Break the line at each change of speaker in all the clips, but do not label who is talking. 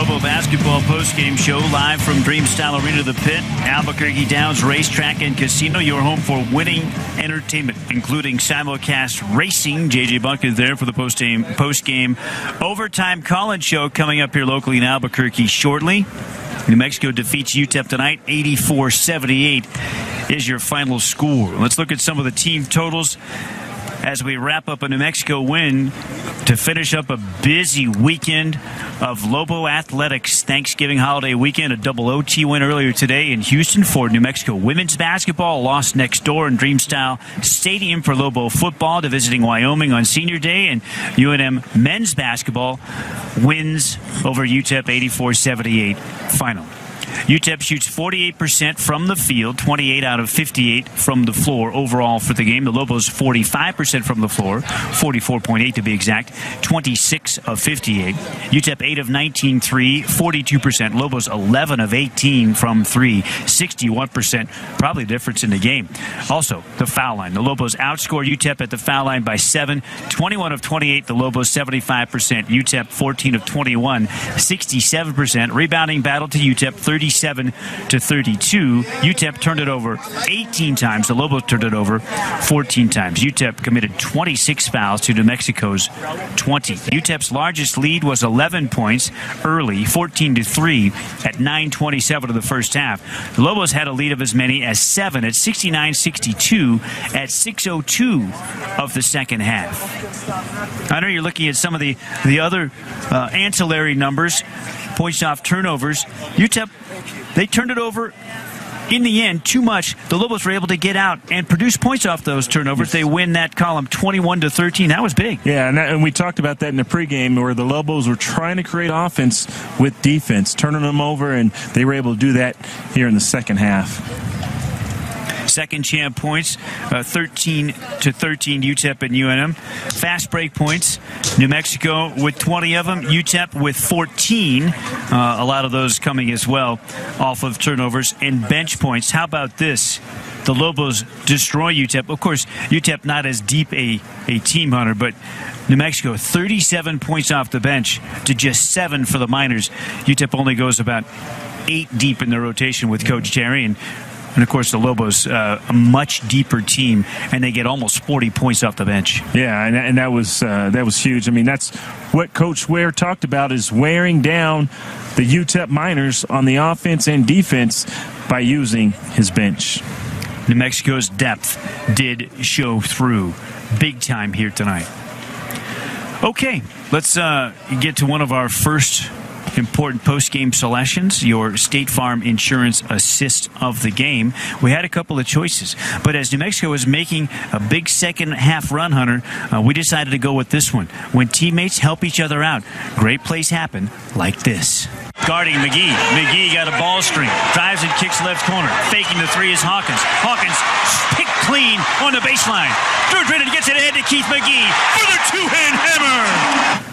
Lobo basketball postgame show live from Dreamstyle Arena, the Pit, Albuquerque Downs Racetrack and Casino. Your home for winning entertainment, including simulcast racing. JJ Buck is there for the postgame overtime call-in show coming up here locally in Albuquerque shortly. New Mexico defeats UTEP tonight. 84-78 is your final score. Let's look at some of the team totals as we wrap up a New Mexico win to finish up a busy weekend of Lobo Athletics. Thanksgiving holiday weekend, a double OT win earlier today in Houston for New Mexico women's basketball. Lost next door in Dreamstyle Stadium for Lobo football to visiting Wyoming on Senior Day. And UNM men's basketball wins over UTEP 84-78 final. UTEP shoots 48% from the field, 28 out of 58 from the floor overall for the game. The Lobos 45% from the floor, 44.8 to be exact, 26 of 58. UTEP 8 of 19 3, 42%. Lobos 11 of 18 from 3, 61%. Probably the difference in the game. Also, the foul line. The Lobos outscore UTEP at the foul line by 7, 21 of 28. The Lobos 75%. UTEP 14 of 21, 67%. Rebounding battle to UTEP 37-32. UTEP turned it over 18 times. The Lobos turned it over 14 times. UTEP committed 26 fouls to New Mexico's 20. UTEP's largest lead was 11 points early, 14-3 at 9:27 of the first half. The Lobos had a lead of as many as 7 at 69-62 at 6:02 of the second half. I know you're looking at some of the other ancillary numbers. Points off turnovers. UTEP, they turned it over in the end too much. The Lobos were able to get out and produce points off those turnovers. Yes. They win that column 21-13. That was big. Yeah, and we talked about that in the pregame where the Lobos were trying to create offense with defense, turning them over, and they were able to do that here in the second half. Second champ points, 13-13 UTEP and UNM. Fast break points, New Mexico with 20 of them, UTEP with 14. A lot of those coming as well off of turnovers and bench points. How about this? The Lobos destroy UTEP. Of course, UTEP not as deep a team hunter, but New Mexico 37 points off the bench to just 7 for the Miners. UTEP only goes about 8 deep in their rotation with Coach Terry, and of course, the Lobos, a much deeper team, and they get almost 40 points off the bench. Yeah, and that was huge. I mean, that's what Coach Weir talked about, is wearing down the UTEP Miners on the offense and defense by using his bench. New Mexico's depth did show through big time here tonight. Okay, let's get to one of our first important post-game selections, your State Farm Insurance Assist of the game. We had a couple of choices, but as New Mexico was making a big second half run, Hunter, we decided to go with this one. When teammates help each other out, great plays happen like this. Guarding McGee. McGee got a ball screen. Drives and kicks left corner. Faking the three is Hawkins. Hawkins picked clean on the baseline. Drew Drennan gets it ahead to Keith McGee for the two-hand hammer.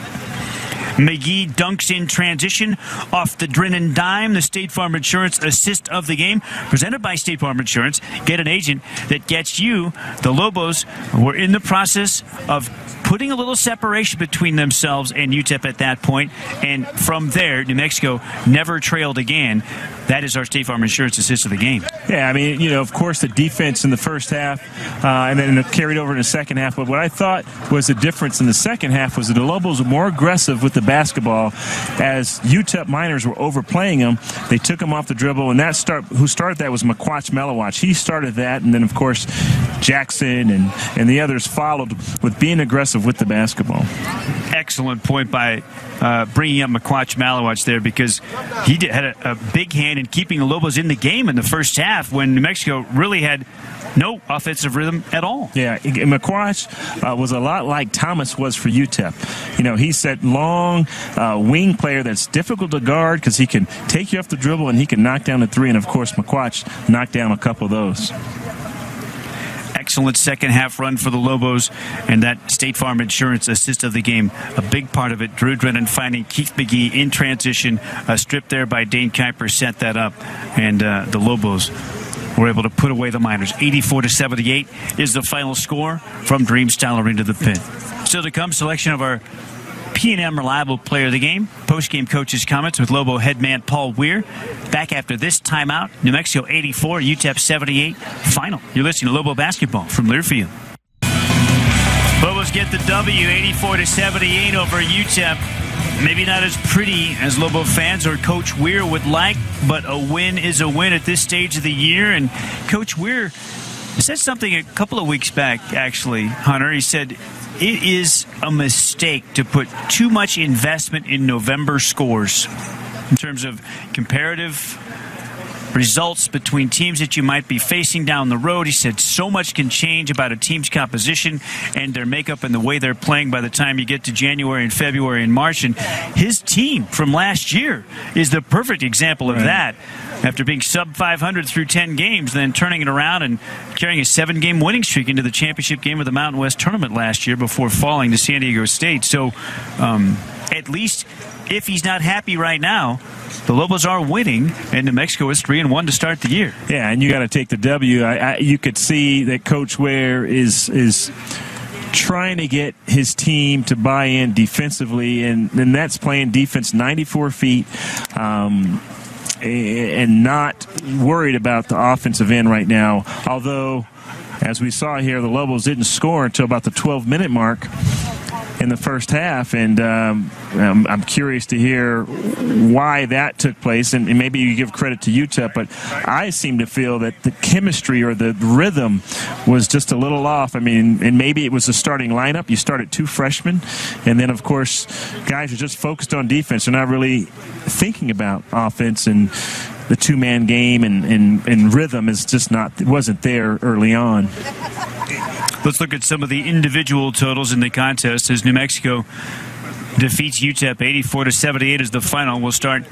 McGee dunks in transition off the Drennan dime. The State Farm Insurance Assist of the game, presented by State Farm Insurance. Get an agent that gets you. The Lobos were in the process of putting a little separation between themselves and UTEP at that point, and from there, New Mexico never trailed again. That is our State Farm Insurance Assist of the game. Yeah, I mean, you know, of course, the defense in the first half, and then it carried over in the second half. But what I thought was the difference in the second half was that the Lobos were more aggressive with the basketball as UTEP Miners were overplaying them. They took them off the dribble, and who started that was McQuatch Melowatch. He started that, and then, of course, Jackson and the others followed with being aggressive with the basketball. Excellent point by bringing up McQuatch Malowatch there, because he had a big hand in keeping the Lobos in the game in the first half when New Mexico really had no offensive rhythm at all. Yeah, McQuatch was a lot like Thomas was for UTEP. You know, he's that long wing player that's difficult to guard because he can take you off the dribble and he can knock down the three, and of course McQuatch knocked down a couple of those. Excellent second half run for the Lobos, and that State Farm Insurance Assist of the game, a big part of it. Drew Drennan finding Keith McGee in transition, a strip there by Dane Kuiper set that up, and the Lobos were able to put away the Miners. 84-78 is the final score from Dreamstyle Arena, the Pit. Still to come, selection of our P&M Reliable Player of the Game. Post-game coaches' comments with Lobo head man Paul Weir. Back after this timeout, New Mexico 84, UTEP 78. Final. You're listening to Lobo Basketball from Learfield. Lobos get the W, 84-78 over UTEP. Maybe not as pretty as Lobo fans or Coach Weir would like, but a win is a win at this stage of the year. And Coach Weir said something a couple of weeks back, actually, Hunter. He said, it is a mistake to put too much investment in November scores in terms of comparative results between teams that you might be facing down the road. He said so much can change about a team's composition and their makeup and the way they're playing by the time you get to January and February and March. And his team from last year is the perfect example of that. After being sub-500 through 10 games, then turning it around and carrying a 7-game winning streak into the championship game of the Mountain West Tournament last year before falling to San Diego State. So at least if he's not happy right now, the Lobos are winning, and New Mexico is 3-1 to start the year.
Yeah, and you got to take the W. You could see that Coach Weir is trying to get his team to buy in defensively, and that's playing defense 94 feet. And not worried about the offensive end right now. Although, as we saw here, the Lobos didn't score until about the 12-minute mark in the first half, and I'm curious to hear why that took place, and maybe you give credit to UTEP, but I seem to feel that the chemistry or the rhythm was just a little off. I mean, and maybe it was the starting lineup. You started 2 freshmen, and then, of course, guys are just focused on defense. They're not really thinking about offense, and the 2-man game and rhythm is just wasn't there early on.
Let's look at some of the individual totals in the contest as New Mexico defeats UTEP 84-78 as the final. We'll start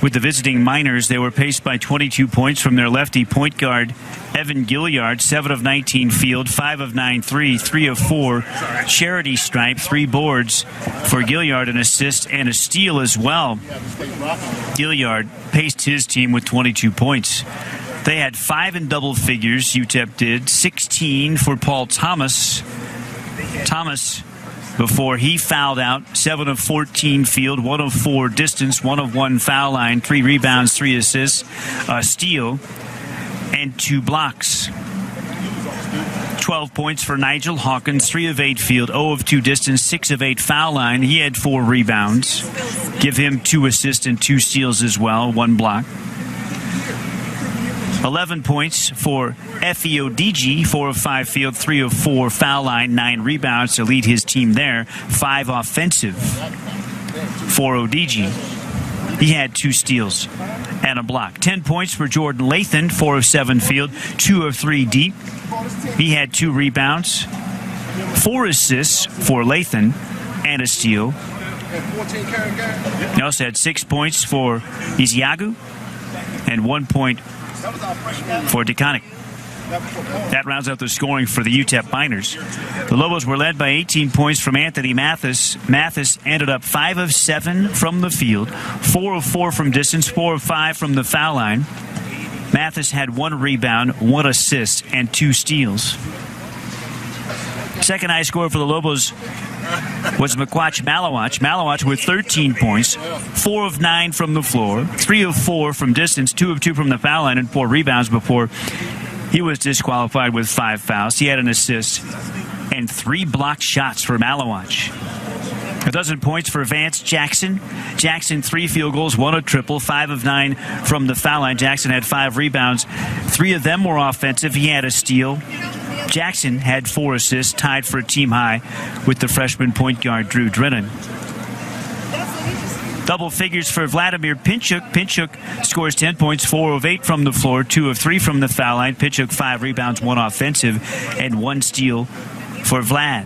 with the visiting Miners. They were paced by 22 points from their lefty point guard, Evan Gilliard, 7 of 19 field, 5 of 9 3, 3 of 4 charity stripe, 3 boards for Gilliard, an assist and a steal as well. Gilliard paced his team with 22 points. They had 5 in double figures, UTEP did, 16 for Paul Thomas. Before he fouled out, 7 of 14 field, 1 of 4 distance, 1 of 1 foul line, 3 rebounds, 3 assists, a steal, and 2 blocks. 12 points for Nigel Hawkins, 3 of 8 field, 0 of 2 distance, 6 of 8 foul line. He had 4 rebounds. Give him 2 assists and 2 steals as well, 1 block. 11 points for Feodg, 4 of 5 field, 3 of 4 foul line, 9 rebounds to lead his team there. 5 offensive for Odg. He had 2 steals and a block. 10 points for Jordan Lathan, 4 of 7 field, 2 of 3 deep. He had 2 rebounds, 4 assists for Lathan, and a steal. He also had 6 points for Isiagu and 1 point for DeConnick. That rounds out the scoring for the UTEP Miners. The Lobos were led by 18 points from Anthony Mathis. Mathis ended up 5 of 7 from the field, 4 of 4 from distance, 4 of 5 from the foul line. Mathis had 1 rebound, 1 assist, and 2 steals. Second high scorer for the Lobos was McQuatch Malawach. Malawach with 13 points, 4 of 9 from the floor, 3 of 4 from distance, 2 of 2 from the foul line, and 4 rebounds before he was disqualified with 5 fouls. He had an assist and 3 blocked shots for Malawach. 12 points for Vance Jackson. Jackson, 3 field goals, 1 a triple, 5 of 9 from the foul line. Jackson had 5 rebounds. 3 of them were offensive. He had a steal. Jackson had 4 assists, tied for a team high with the freshman point guard Drew Drennan. Double figures for Vladimir Pinchuk. Pinchuk scores 10 points, 4 of 8 from the floor, 2 of 3 from the foul line. Pinchuk 5 rebounds, 1 offensive, and 1 steal for Vlad.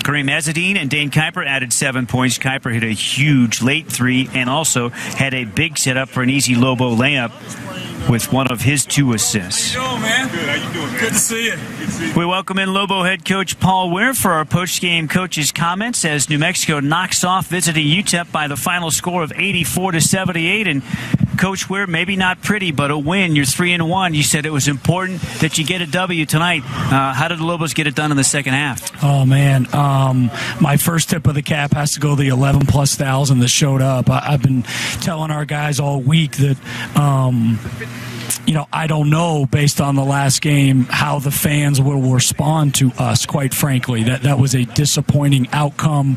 Kareem Ezzedine and Dane Kuiper added 7 points. Kuiper hit a huge late 3 and also had a big setup for an easy Lobo layup with 1 of his 2 assists.
How you doing, man? Good. How you doing? Good to see you.
We welcome in Lobo head coach Paul Weir for our post-game coaches' comments as New Mexico knocks off visiting UTEP by the final score of 84-78. And Coach Weir, maybe not pretty, but a win. You're 3-1. You said it was important that you get a W tonight. How did the Lobos get it done in the second half?
Oh, man. My first tip of the cap has to go to the 11-plus thousand that showed up. I've been telling our guys all week that I don't know, based on the last game, how the fans will respond to us, quite frankly. That was a disappointing outcome,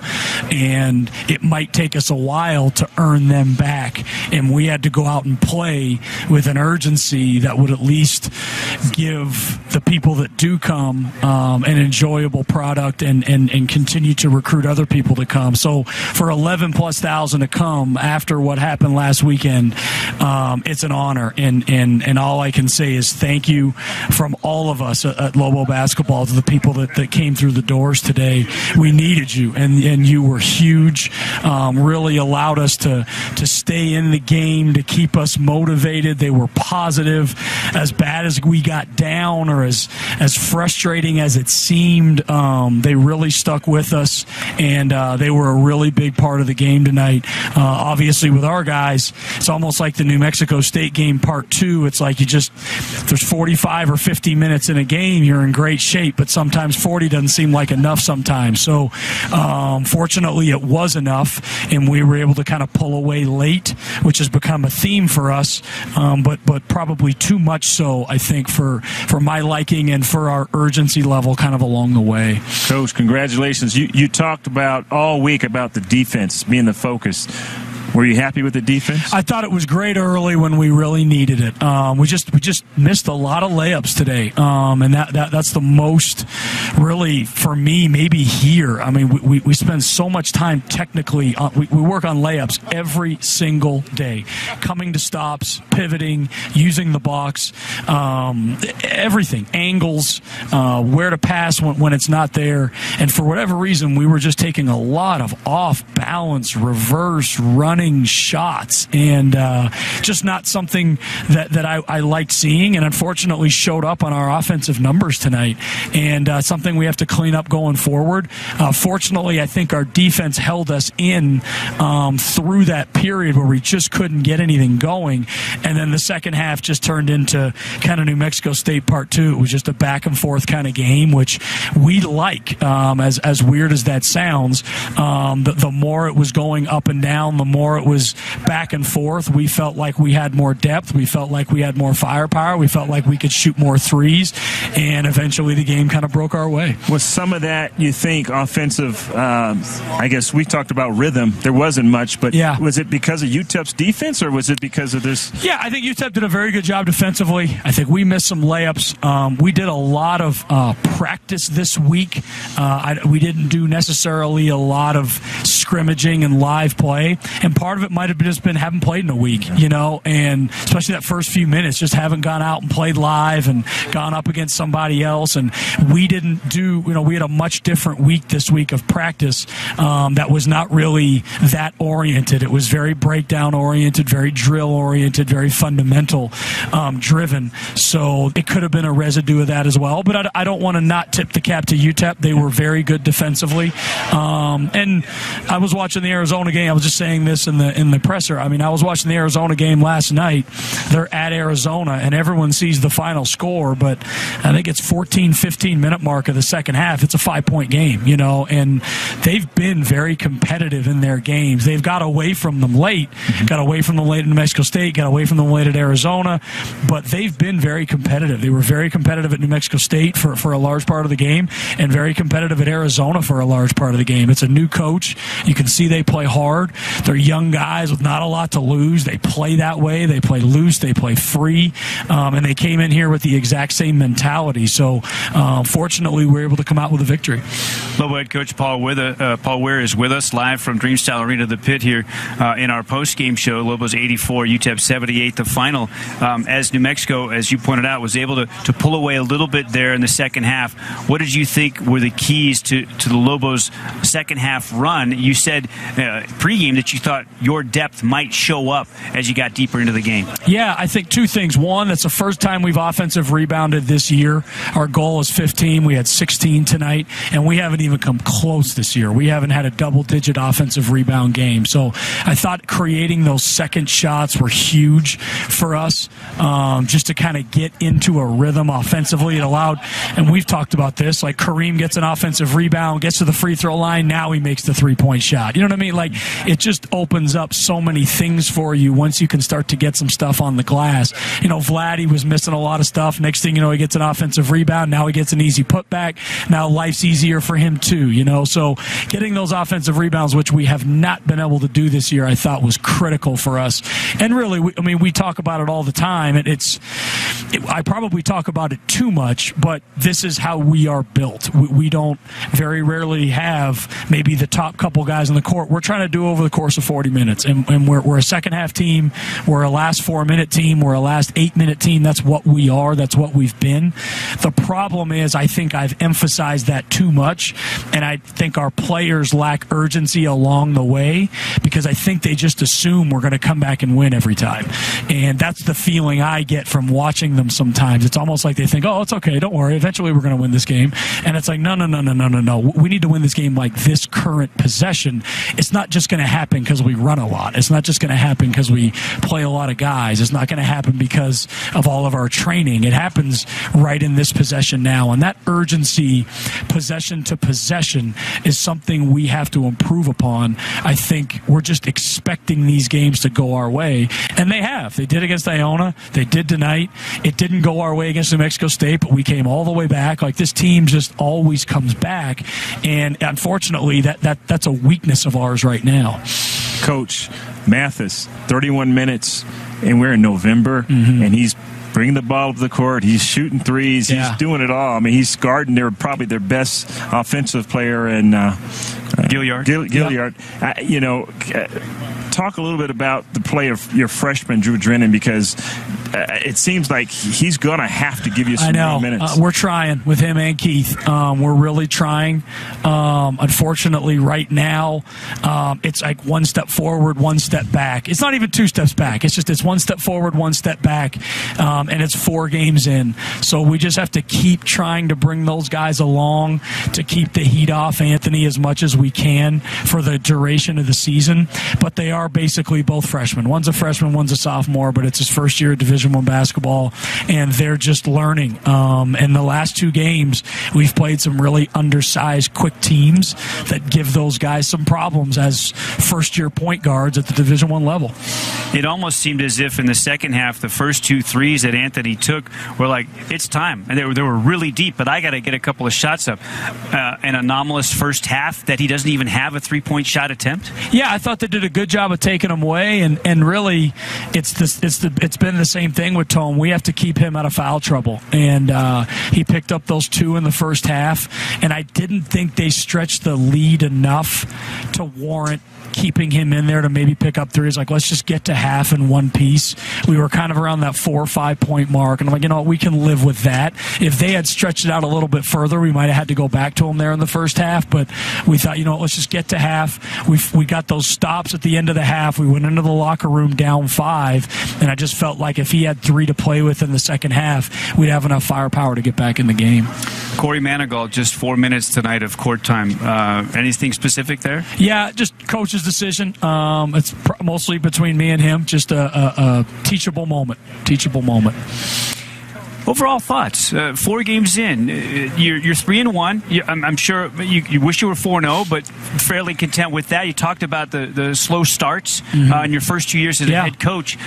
and it might take us a while to earn them back. And we had to go out and play with an urgency that would at least give the people that do come an enjoyable product and continue to recruit other people to come. So for 11-plus thousand to come after what happened last weekend, it's an honor. And all I can say is thank you from all of us at Lobo Basketball to the people that came through the doors today. We needed you, and you were huge. Really allowed us to stay in the game, to keep us motivated. They were positive. As bad as we got down, or as frustrating as it seemed, they really stuck with us, and they were a really big part of the game tonight. Obviously, with our guys, it's almost like the New Mexico State game part 2. It's like there's 45 or 50 minutes in a game, you're in great shape, but sometimes 40 doesn't seem like enough sometimes. So fortunately it was enough, and we were able to kind of pull away late, which has become a theme for us, but probably too much so, I think, for my liking and for our urgency level kind of along the way.
Coach, congratulations. You talked about all week about the defense being the focus. Were you happy with the defense?
I thought it was great early when we really needed it. We just missed a lot of layups today, and that's the most really for me maybe here. I mean, we spend so much time technically. We work on layups every single day, coming to stops, pivoting, using the box, everything, angles, where to pass when it's not there. And for whatever reason, we were just taking a lot of off-balance, reverse, running shots, and just not something that I liked seeing, and unfortunately showed up on our offensive numbers tonight, and something we have to clean up going forward. Fortunately, I think our defense held us in through that period where we just couldn't get anything going, and then the second half just turned into kind of New Mexico State part 2. It was just a back and forth kind of game, which we like, as weird as that sounds. The more it was going up and down, the more it was back and forth. We felt like we had more depth. We felt like we had more firepower. We felt like we could shoot more threes, and eventually the game kind of broke our way.
Was some of that, you think, offensive, I guess we talked about rhythm. There wasn't much, but
yeah.
Was it because of UTEP's defense, or was it because of this?
Yeah, I think UTEP did a very good job defensively. I think we missed some layups. We did a lot of practice this week. We didn't do necessarily a lot of scrimmaging and live play, and part of it might have just been haven't played in a week, and especially that first few minutes, just haven't gone out and played live and gone up against somebody else. And we didn't do, we had a much different week this week of practice that was not really that oriented. It was very breakdown oriented, very drill oriented, very fundamental driven. So it could have been a residue of that as well. But I don't want to not tip the cap to UTEP. They were very good defensively. And I was watching the Arizona game. I was just saying this in the presser. I mean, I was watching the Arizona game last night. They're at Arizona, and everyone sees the final score, but I think it's 15 minute mark of the second half. It's a 5-point game, and they've been very competitive in their games. They've got away from them late, got away from them late in New Mexico State, got away from them late at Arizona, but they've been very competitive. They were very competitive at New Mexico State for a large part of the game, and very competitive at Arizona for a large part of the game. It's a new coach. You can see they play hard. They're young guys with not a lot to lose. They play that way. They play loose. They play free. And they came in here with the exact same mentality. So, fortunately, we were able to come out with a victory.
Lobo head coach Paul Weir is with us live from Dreamstyle Arena, the pit here in our post-game show. Lobos 84, UTEP 78, the final. As New Mexico, as you pointed out, was able to pull away a little bit there in the second half. What did you think were the keys to the Lobos' second half run? You said pregame that you thought your depth might show up as you got deeper into the game.
Yeah, I think two things. One, it's the first time we've offensive rebounded this year. year. Our goal is 15. We had 16 tonight, and we haven't even come close this year. We haven't had a double-digit offensive rebound game. So I thought creating those second shots were huge for us, just to kind of get into a rhythm offensively. It allowed, and we've talked about this, like Kareem gets an offensive rebound, gets to the free throw line, now he makes the three-point shot. You know what I mean? Like, it just opens up so many things for you once you can start to get some stuff on the glass. You know, Vladdy was missing a lot of stuff. Next thing you know, he gets an offensive rebound. Now he gets an easy putback. Now life's easier for him too, you know. So getting those offensive rebounds, which we have not been able to do this year, I thought was critical for us. And really, we talk about it all the time. I probably talk about it too much, but this is how we are built. We don't very rarely have maybe the top couple guys on the court. We're trying to do over the course of 40 minutes. And we're a second-half team. We're a last 4-minute team. We're a last 8-minute team. That's what we are. That's what we've been. The problem is I think I've emphasized that too much, and I think our players lack urgency along the way because I think they just assume we're going to come back and win every time. And that's the feeling I get from watching them sometimes. It's almost like they think, oh, it's okay, don't worry, eventually we're going to win this game. And it's like, no. We need to win this game like this current possession. It's not just going to happen because we run a lot. It's not just going to happen because we play a lot of guys. It's not going to happen because of all of our training. It happens right in this possession now. And that urgency, possession to possession, is something we have to improve upon. I think we're just expecting these games to go our way. And they have. They did against Iona. They did tonight. It didn't go our way against New Mexico State, but we came all the way back. Like, this team just always comes back. And unfortunately, that's a weakness of ours right now.
Coach Mathis, 31 minutes, and we're in November, and he's bringing the ball to the court. He's shooting threes. Yeah. He's doing it all. I mean, he's guarding probably their best offensive player in
Gilliard.
Gilliard. Talk a little bit about the play of your freshman, Drew Drennan, because it seems like he's going to have to give you some more minutes.
We're trying with him and Keith. We're really trying. Unfortunately, right now, it's like one step forward, one step back. It's not even two steps back. It's one step forward, one step back, and it's 4 games in. So we just have to keep trying to bring those guys along to keep the heat off Anthony as much as we can for the duration of the season. But they are basically both freshmen. One's a freshman, one's a sophomore, but it's his first year at Division I basketball, and they're just learning. In the last 2 games, we've played some really undersized, quick teams that give those guys some problems as first-year point guards at the Division I level.
It almost seemed as if in the second half, the first 2 threes that Anthony took were like, it's time. And they were really deep, but I got to get a couple of shots up. An anomalous first half that he doesn't even have a 3-point shot attempt?
Yeah, I thought they did a good job of taking them away, and really, it's been the same thing with Tome. We have to keep him out of foul trouble, and he picked up those 2 in the first half, and I didn't think they stretched the lead enough to warrant keeping him in there to maybe pick up threes. Like, let's just get to half in one piece. We were kind of around that 4 or 5 point mark, and I'm like, you know what, we can live with that. If they had stretched it out a little bit further, we might have had to go back to him there in the first half, but we thought, you know what, let's just get to half. We got those stops at the end of the half. We went into the locker room down 5, and I just felt like if he had 3 to play with in the second half, we'd have enough firepower to get back in the game.
Corey Manigault, just 4 minutes tonight of court time. Anything specific there?
Yeah, just coach's decision. It's mostly between me and him. Just a teachable moment.
Overall thoughts, 4 games in, you're 3-1. I'm sure you wish you were 4-0, but fairly content with that. You talked about the slow starts in your first 2 years as a head coach.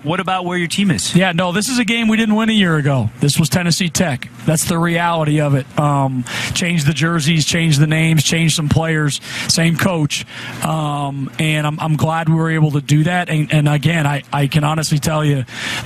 What about where your team is?
Yeah, no, this is a game we didn't win a year ago. This was Tennessee Tech. That's the reality of it. Change the jerseys, change the names, change some players, same coach. And I'm glad we were able to do that. And again, I can honestly tell you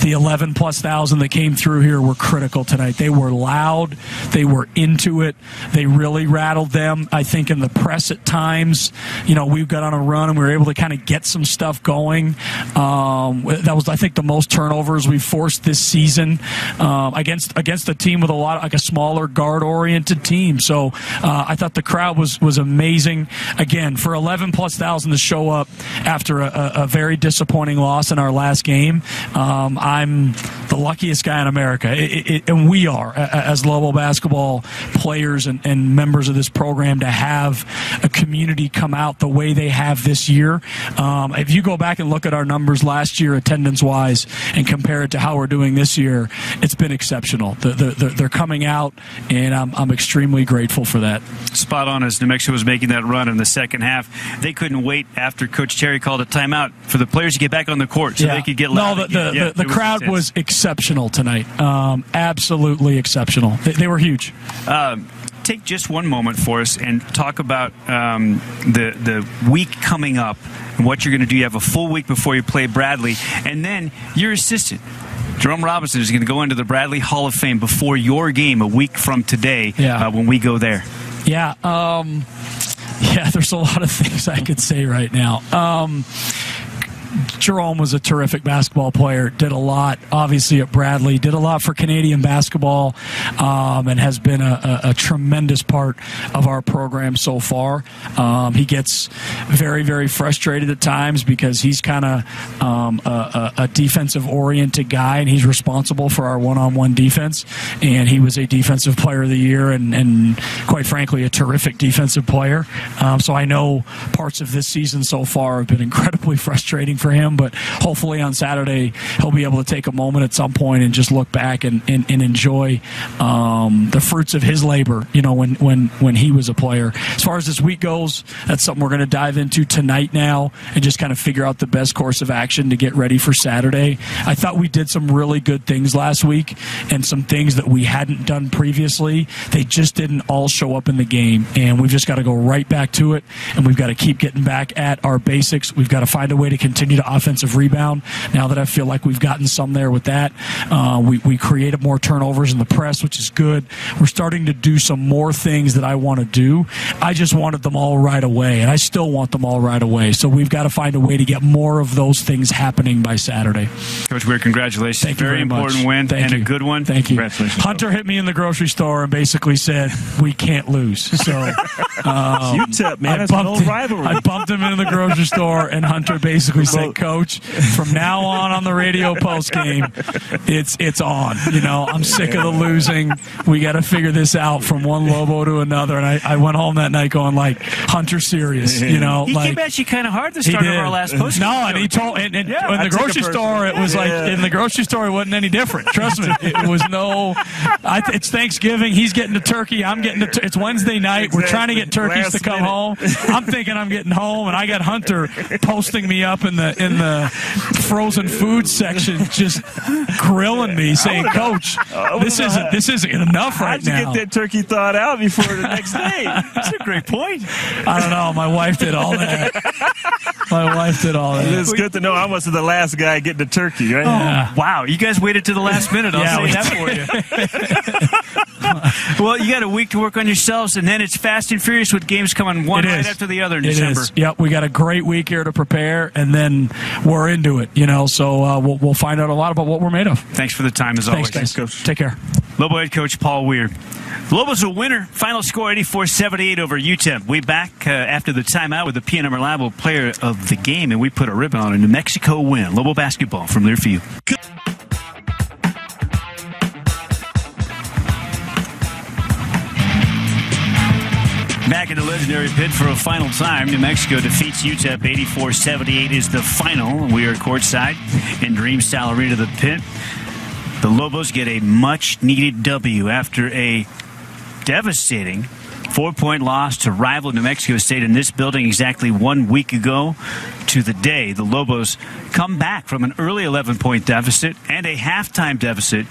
the 11+ thousand that came through here were critical tonight. They were loud. They were into it. They really rattled them. I think in the press at times, we got on a run and we were able to kind of get some stuff going. That was, I think, the most turnovers we forced this season against a team with a smaller guard-oriented team. So I thought the crowd was amazing. Again, for 11+ thousand to show up after a very disappointing loss in our last game, I'm the luckiest guy in America. and we are, as Lobo basketball players and members of this program, to have a community come out the way they have this year. If you go back and look at our numbers last year attendance-wise and compare it to how we're doing this year, it's been exceptional. They're coming out, and I'm extremely grateful for that.
Spot on. As New Mexico was making that run in the second half, they couldn't wait after Coach Terry called a timeout for the players to get back on the court so they could get loud.
No, the crowd was exceptional tonight. Absolutely exceptional. They were huge.
Take just one moment for us and talk about the week coming up and what you're going to do. You have a full week before you play Bradley, and then your assistant, Jerome Robinson, is going to go into the Bradley Hall of Fame before your game a week from today when we go there.
Yeah. There's a lot of things I could say right now. Jerome was a terrific basketball player, did a lot, obviously, at Bradley, did a lot for Canadian basketball, and has been a tremendous part of our program so far. He gets very, very frustrated at times because he's kind of a defensive-oriented guy, and he's responsible for our one-on-one defense, and he was a Defensive Player of the Year and quite frankly, a terrific defensive player. So I know parts of this season so far have been incredibly frustrating for him, but hopefully on Saturday he'll be able to take a moment at some point and just look back and enjoy the fruits of his labor, when he was a player. As far as this week goes, that's something we're going to dive into tonight now and just kind of figure out the best course of action to get ready for Saturday. I thought we did some really good things last week and some things that we hadn't done previously. They just didn't all show up in the game, and we've just got to go right back to it, and we've got to keep getting back at our basics. We've got to find a way to continue to offensive rebound. Now that I feel like we've gotten some there with that, we created more turnovers in the press, which is good. We're starting to do some more things that I want to do. I just wanted them all right away, and I still want them all right away. So we've got to find a way to get more of those things happening by Saturday.
Coach Weir, congratulations.
Thank you
very important
much.
win
Thank
and
you.
a good one.
Thank you.
Congratulations.
Hunter hit me in the grocery store and basically said, we can't lose. So
UTEP, man, it's an old rivalry.
I bumped him in the grocery store, and Hunter basically said, Coach, from now on the radio post game, it's on. I'm sick of the losing. We got to figure this out from one Lobo to another. And I went home that night going Hunter's serious.
He came at you kind of hard the start of our last post game.
No, and he told in the grocery store it was in the grocery store it wasn't any different. Trust me, it was no. It's Thanksgiving. He's getting the turkey. I'm getting it's Wednesday night. Exactly. We're trying to get turkeys to come home. I'm thinking I'm getting home, and I got Hunter posting me up in the frozen food section, just grilling me, saying, "Coach, this isn't enough right now."
How'd you get that turkey thawed out before the next day?
That's a great point.
I don't know. My wife did all that.
It's good to know I wasn't the last guy getting the turkey, right?
Oh, wow. You guys waited to the last minute. I'll say that for you. Well, you got a week to work on yourselves, and then it's fast and furious with games coming one right after the other in December.
Yep, we got a great week here to prepare, and then we're into it, So we'll find out a lot about what we're made of.
Thanks for the time, as always.
Thanks, Coach. Take care.
Lobo head coach Paul Weir. The Lobos a winner. Final score 84-78 over UTEP. We back after the timeout with the PNM Reliable Player of the Game, and we put a ribbon on a New Mexico win. Lobo basketball from Learfield. Back in the legendary pit for a final time. New Mexico defeats UTEP 84-78 is the final. We are courtside in Dreamstyle Arena, the pit. The Lobos get a much-needed W after a devastating 4-point loss to rival New Mexico State in this building exactly 1 week ago to the day. The Lobos come back from an early 11-point deficit and a halftime deficit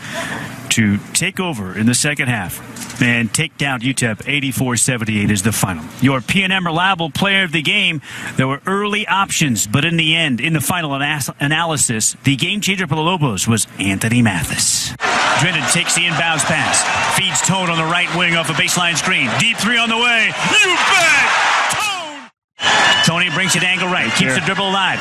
to take over in the second half and take down UTEP 84-78 is the final. Your PNM Reliable Player of the Game. There were early options, but in the end, in the final analysis, the game changer for the Lobos was Anthony Mathis. Drennan takes the inbounds pass, feeds Tone on the right wing off a baseline screen. Deep three on the way. You bet! Tone! Tony brings it angle right, keeps the dribble alive,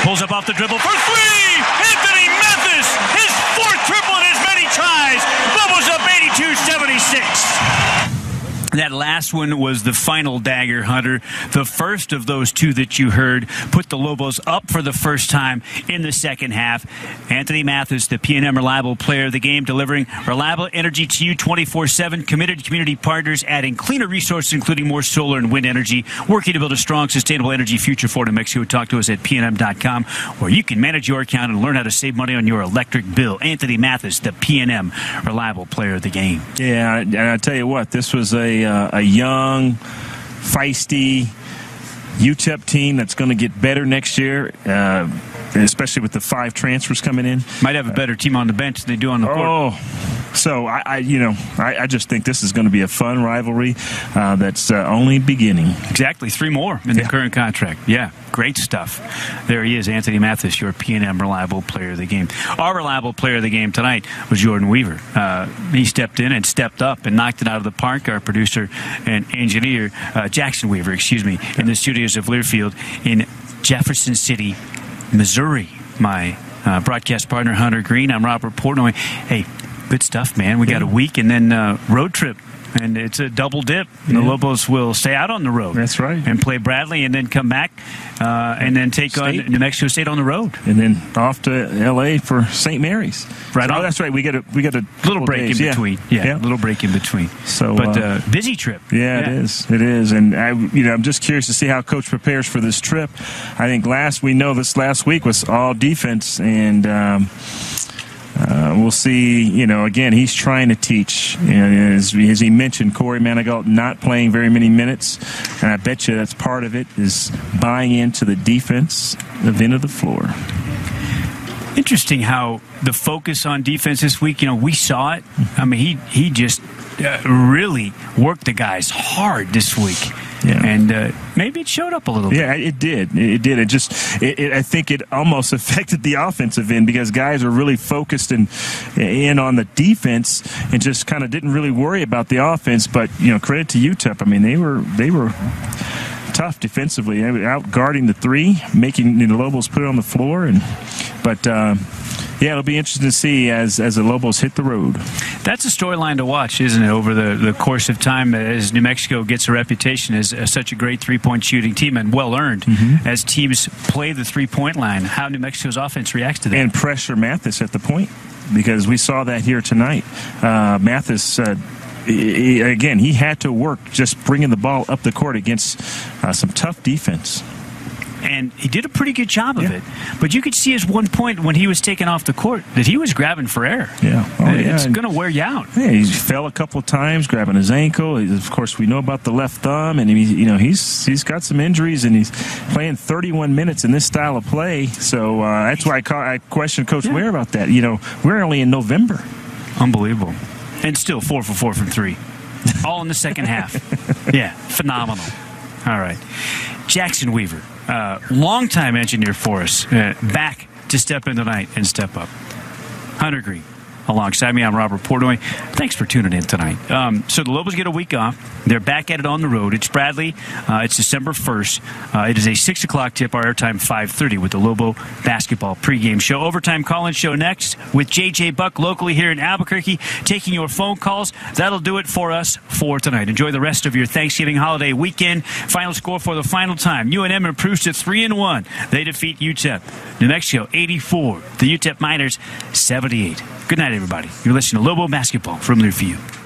pulls up off the dribble for three! Anthony Mathis, his fourth triple in as many tries. Lobos up 82-76. That last one was the final dagger, Hunter. The first of those two that you heard put the Lobos up for the first time in the second half. Anthony Mathis, the PNM Reliable Player of the Game, delivering reliable energy to you 24/7. Committed community partners, adding cleaner resources, including more solar and wind energy, working to build a strong, sustainable energy future for New Mexico. Talk to us at pnm.com, where you can manage your account and learn how to save money on your electric bill. Anthony Mathis, the PNM Reliable Player of the Game.
Yeah, and I tell you what, this was a young, feisty UTEP team that's going to get better next year, especially with the 5 transfers coming in.
Might have a better team on the bench than they do on the court.
So I just think this is going to be a fun rivalry that's only beginning.
Exactly, 3 more in the current contract. Yeah, great stuff. There he is, Anthony Mathis, your PNM Reliable Player of the Game. Our Reliable Player of the Game tonight was Jordan Weaver. He stepped in and stepped up and knocked it out of the park. Our producer and engineer, Jackson Weaver, in the studios of Learfield in Jefferson City, Missouri. My broadcast partner, Hunter Green. I'm Robert Portnoy. Hey, good stuff, man. We got a week and then road trip. And it's a double dip. The Lobos will stay out on the road.
That's right.
And play Bradley and then come back and then take on New Mexico State on the road.
And then off to L.A. for St. Mary's.
Right on.
Oh, that's right. We get a
little break in between. Yeah, a little break in between.
So,
but busy trip.
Yeah, it is. It is. And I'm just curious to see how Coach prepares for this trip. I think this last week was all defense, and we'll see, again, he's trying to teach. And as he mentioned, Corey Manigault not playing very many minutes. And I bet you that's part of it, is buying into the defense, the end of the floor.
Interesting how the focus on defense this week, we saw it. I mean, he just really worked the guys hard this week.
Yeah.
And maybe it showed up a little bit.
Yeah, it did. It did. I think it almost affected the offensive end, because guys are really focused in on the defense and just kind of didn't really worry about the offense. But credit to UTEP. I mean, they were tough defensively, out guarding the 3, making the Lobos put it on the floor. It'll be interesting to see as the Lobos hit the road.
That's a storyline to watch, isn't it, over the course of time, as New Mexico gets a reputation as such a great three-point shooting team, and well-earned, as teams play the three-point line, how New Mexico's offense reacts to that.
And pressure Mathis at the point, because we saw that here tonight. Mathis, again, he had to work just bringing the ball up the court against some tough defense.
And he did a pretty good job of it. But you could see at one point when he was taken off the court that he was grabbing for air.
Yeah.
It's going to wear you out.
Yeah, he fell a couple of times, grabbing his ankle. Of course, we know about the left thumb, and he's got some injuries, and he's playing 31 minutes in this style of play. So that's why I questioned Coach Weir about that. We're only in November.
Unbelievable. And still 4 for 4 from 3. All in the second half. Yeah, phenomenal. All right. Jackson Weaver, longtime engineer for us, back to step in tonight and step up. Hunter Green, alongside me, I'm Robert Portnoy. Thanks for tuning in tonight. So the Lobos get a week off. They're back at it on the road. It's Bradley. It's December 1st. It is a 6 o'clock tip. Our airtime 5:30 with the Lobo basketball pregame show. Overtime call-in show next with J.J. Buck locally here in Albuquerque, taking your phone calls. That'll do it for us for tonight. Enjoy the rest of your Thanksgiving holiday weekend. Final score for the final time. UNM improves to 3-1. They defeat UTEP. New Mexico 84. The UTEP Miners 78. Good night, everybody. You're listening to Lobo Basketball from Learfield.